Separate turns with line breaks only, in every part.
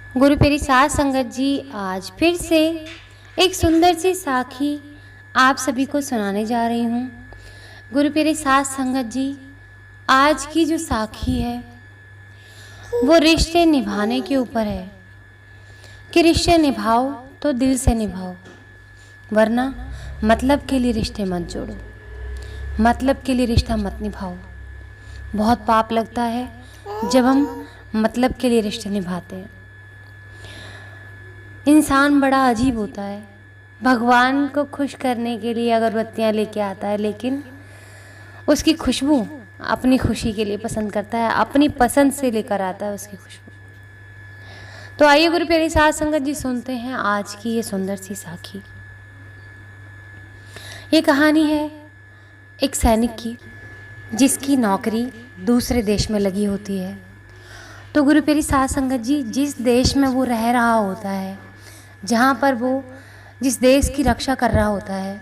गुरु प्यारी साध संगत जी, आज फिर से एक सुंदर सी साखी आप सभी को सुनाने जा रही हूँ। गुरु प्यारी साध संगत जी, आज की जो साखी है वो रिश्ते निभाने के ऊपर है कि रिश्ते निभाओ तो दिल से निभाओ, वरना मतलब के लिए रिश्ते मत जोड़ो, मतलब के लिए रिश्ता मत निभाओ। बहुत पाप लगता है जब हम मतलब के लिए रिश्ते निभाते हैं। इंसान बड़ा अजीब होता है, भगवान को खुश करने के लिए अगरबत्तियाँ लेके आता है, लेकिन उसकी खुशबू अपनी खुशी के लिए पसंद करता है, अपनी पसंद से लेकर आता है उसकी खुशबू। तो आइए गुरु प्यारी साध संगत जी, सुनते हैं आज की ये सुंदर सी साखी। ये कहानी है एक सैनिक की, जिसकी नौकरी दूसरे देश में लगी होती है। तो गुरु प्यारी साध संगत जी, जिस देश में वो रह रहा होता है, जहाँ पर वो जिस देश की रक्षा कर रहा होता है,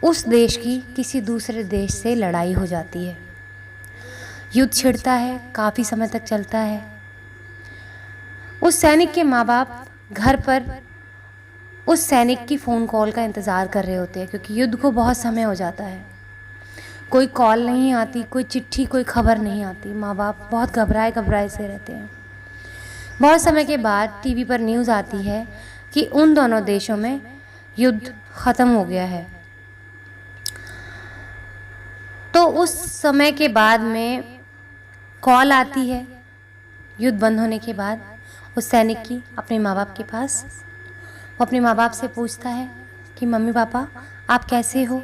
उस देश की किसी दूसरे देश से लड़ाई हो जाती है। युद्ध छिड़ता है, काफ़ी समय तक चलता है। उस सैनिक के माँ बाप घर पर उस सैनिक की फ़ोन कॉल का इंतज़ार कर रहे होते हैं, क्योंकि युद्ध को बहुत समय हो जाता है। कोई कॉल नहीं आती, कोई चिट्ठी, कोई खबर नहीं आती। माँ बाप बहुत घबराए से रहते हैं। बहुत समय के बाद टीवी पर न्यूज़ आती है कि उन दोनों देशों में युद्ध ख़त्म हो गया है। तो उस समय के बाद में कॉल आती है युद्ध बंद होने के बाद उस सैनिक की अपने माँ बाप के पास। वो अपने माँ बाप से पूछता है कि मम्मी पापा आप कैसे हो।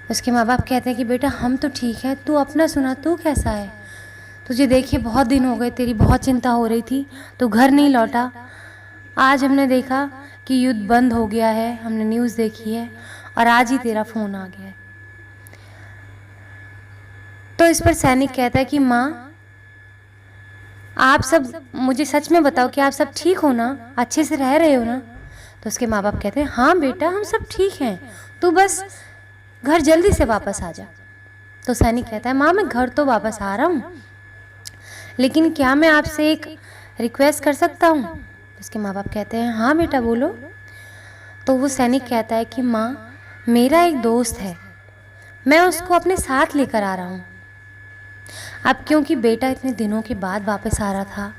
उसके माँ बाप कहते हैं कि बेटा हम तो ठीक है, तू अपना सुना, तू कैसा है। तुझे देखे बहुत दिन हो गए, तेरी बहुत चिंता हो रही थी, तू घर नहीं लौटा। आज हमने देखा कि युद्ध बंद हो गया है, हमने न्यूज़ देखी है और आज ही तेरा फ़ोन आ गया है। तो इस पर सैनिक कहता है कि माँ आप सब मुझे सच में बताओ कि आप सब ठीक हो ना, अच्छे से रह रहे हो ना। तो उसके माँ बाप कहते हैं हाँ बेटा हम सब ठीक हैं, तू बस घर जल्दी से वापस आ जा। तो सैनिक कहता है माँ मैं घर तो वापस आ रहा हूँ, लेकिन क्या मैं आपसे एक रिक्वेस्ट कर सकता हूँ। उसके माँ बाप कहते हैं हाँ बेटा बोलो। तो वो सैनिक कहता है कि माँ मेरा एक दोस्त है, मैं उसको अपने साथ लेकर आ रहा हूँ। अब क्योंकि बेटा इतने दिनों के बाद वापस आ रहा था,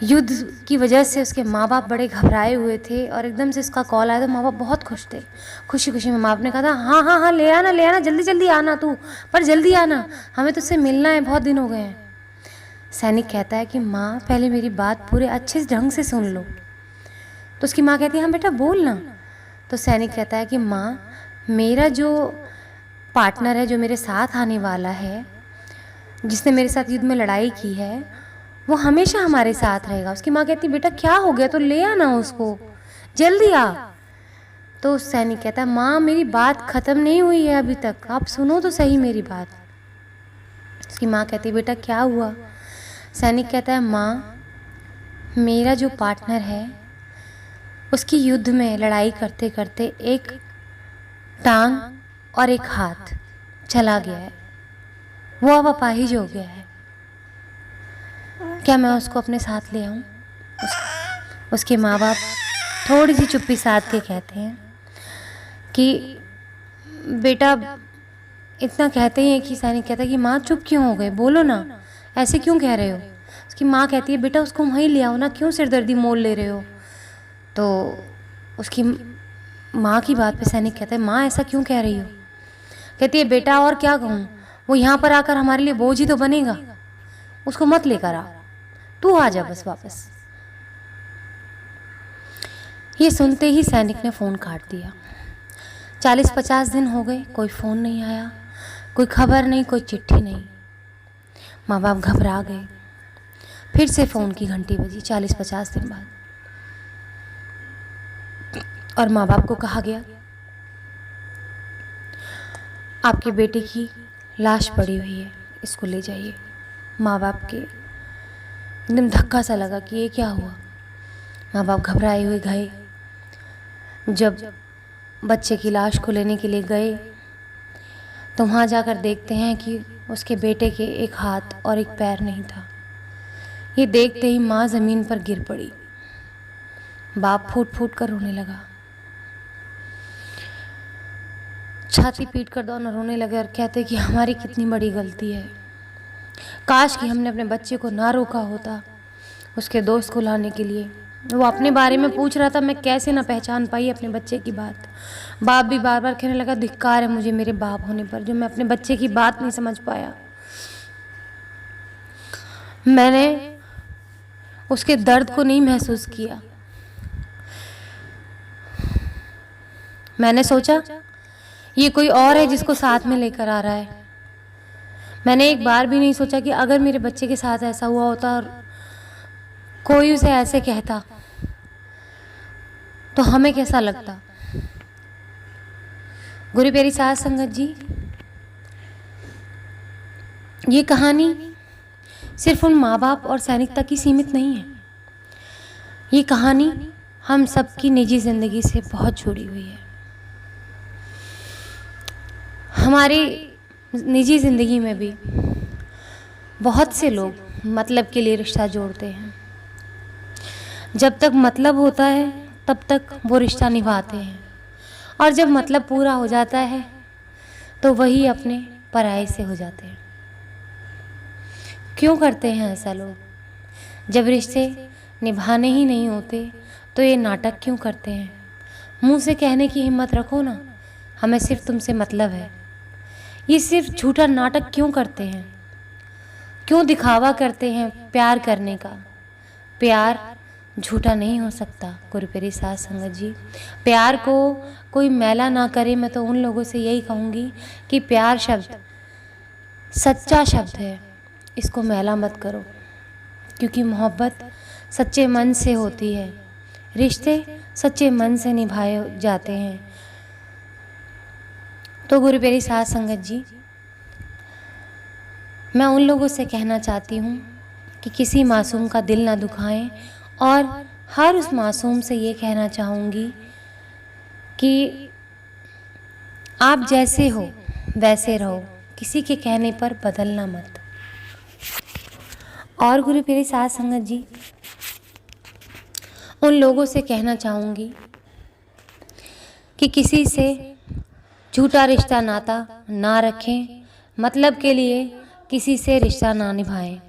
युद्ध की वजह से उसके माँ बाप बड़े घबराए हुए थे और एकदम से उसका कॉल आया तो माँ बाप बहुत खुश थे। खुशी खुशी में माँ बाप ने कहा था हाँ हाँ हाँ ले आना जल्दी जल्दी आना तू, पर जल्दी आना, हमें तुझसे मिलना है, बहुत दिन हो गए हैं। सैनिक कहता है कि माँ पहले मेरी बात पूरे अच्छे ढंग से सुन लो। तो उसकी माँ कहती है हाँ बेटा बोल ना। तो सैनिक कहता है कि माँ मेरा जो पार्टनर है, जो मेरे साथ आने वाला है, जिसने मेरे साथ युद्ध में लड़ाई की है, वो हमेशा हमारे साथ रहेगा। उसकी माँ कहती है बेटा क्या हो गया, तो ले आना उसको, जल्दी आ। तो सैनिक कहता है माँ मेरी बात ख़त्म नहीं हुई है अभी तक, आप सुनो तो सही मेरी बात। उसकी माँ कहती है बेटा क्या हुआ। सैनिक कहता है माँ मेरा जो पार्टनर है उसकी युद्ध में लड़ाई करते करते एक टांग और एक हाथ चला गया है, वो अब अपाहिज हो गया है, क्या मैं उसको अपने साथ ले आऊँ। उसके माँ बाप थोड़ी सी चुप्पी साध के कहते हैं कि बेटा, इतना कहते ही हैं कि सैनिक कहता है कि माँ चुप क्यों हो गए, बोलो ना, ऐसे क्यों कह रहे हो। उसकी माँ कहती है बेटा उसको वहीं ले आओ ना, क्यों सिरदर्दी मोल ले रहे हो। तो उसकी माँ की बात पे सैनिक कहता है माँ ऐसा क्यों कह रही हो। कहती है बेटा और क्या कहूँ, वो यहाँ पर आकर हमारे लिए बोझ ही तो बनेगा, उसको मत लेकर आ, तू आ जा बस वापस। ये सुनते ही सैनिक ने फ़ोन काट दिया। 40-50 दिन हो गए, कोई फ़ोन नहीं आया, कोई खबर नहीं, कोई चिट्ठी नहीं। माँ बाप घबरा गए। फिर से फ़ोन की घंटी बजी 40-50 दिन बाद, और माँ बाप को कहा गया आपके बेटे की लाश पड़ी हुई है, इसको ले जाइए। माँ बाप के एकदम धक्का सा लगा कि ये क्या हुआ। माँ बाप घबराए हुए गए। जब बच्चे की लाश को लेने के लिए गए तो वहाँ जाकर देखते हैं कि उसके बेटे के एक हाथ और एक पैर नहीं था। ये देखते ही माँ ज़मीन पर गिर पड़ी। बाप फूट फूट कर रोने लगा, छाती पीट कर दोनों रोने लगे और कहते कि हमारी कितनी बड़ी गलती है, काश कि हमने अपने बच्चे को ना रोका होता उसके दोस्त को लाने के लिए। वो अपने बारे में पूछ रहा था, मैं कैसे ना पहचान पाई अपने बच्चे की बात। बाप भी बार बार कहने लगा, धिक्कार है मुझे मेरे बाप होने पर, जो मैं अपने बच्चे की बात नहीं समझ पाया। मैंने उसके दर्द को नहीं महसूस किया। मैंने सोचा ये कोई और है जिसको साथ में लेकर आ रहा है। मैंने एक बार भी नहीं सोचा कि अगर मेरे बच्चे के साथ ऐसा हुआ होता और कोई उसे ऐसे कहता तो हमें कैसा लगता। गुरु प्यारी साध संगत जी, ये कहानी सिर्फ उन माँ बाप और सैनिक तक ही सीमित नहीं है। ये कहानी हम सबकी निजी ज़िंदगी से बहुत जुड़ी हुई है। हमारी निजी ज़िंदगी में भी बहुत से लोग मतलब के लिए रिश्ता जोड़ते हैं। जब तक मतलब होता है तब तक वो रिश्ता निभाते हैं, और जब मतलब पूरा हो जाता है तो वही अपने पराये से हो जाते हैं। क्यों करते हैं ऐसा लोग? जब रिश्ते निभाने ही नहीं होते तो ये नाटक क्यों करते हैं? मुंह से कहने की हिम्मत रखो ना, हमें सिर्फ तुमसे मतलब है। ये सिर्फ झूठा नाटक क्यों करते हैं? क्यों दिखावा करते हैं प्यार करने का? प्यार झूठा नहीं हो सकता गुरु प्यारी साध संगत जी। प्यार को कोई मैला ना करे। मैं तो उन लोगों से यही कहूँगी कि प्यार शब्द सच्चा शब्द है, इसको मैला मत करो, क्योंकि मोहब्बत सच्चे मन से होती है, रिश्ते सच्चे मन से निभाए जाते हैं। तो गुरु प्यारी साध संगत जी, मैं उन लोगों से कहना चाहती हूँ कि किसी मासूम का दिल ना दुखाएं, और हर उस मासूम से ये कहना चाहूँगी कि आप जैसे हो वैसे रहो, किसी के कहने पर बदलना मत। और गुरु प्यारी साध संगत जी, उन लोगों से कहना चाहूँगी कि किसी से झूठा रिश्ता नाता ना रखें, मतलब के लिए किसी से रिश्ता ना निभाएं।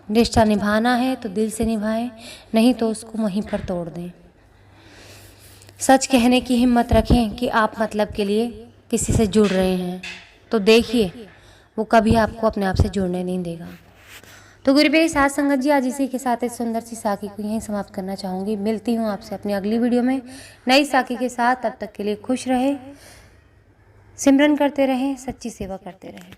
रिश्ता निभाना है तो दिल से निभाएं, नहीं तो उसको वहीं पर तोड़ दें। सच कहने की हिम्मत रखें कि आप मतलब के लिए किसी से जुड़ रहे हैं, तो देखिए वो कभी आपको अपने आप से जुड़ने नहीं देगा। तो गुरु प्यारी साध संगत जी, आज इसी के साथ इस सुंदर सी साखी को यहीं समाप्त करना चाहूँगी। मिलती हूँ आपसे अपनी अगली वीडियो में नई साखी के साथ। तब तक के लिए खुश रहें, सिमरन करते रहें, सच्ची सेवा करते रहें।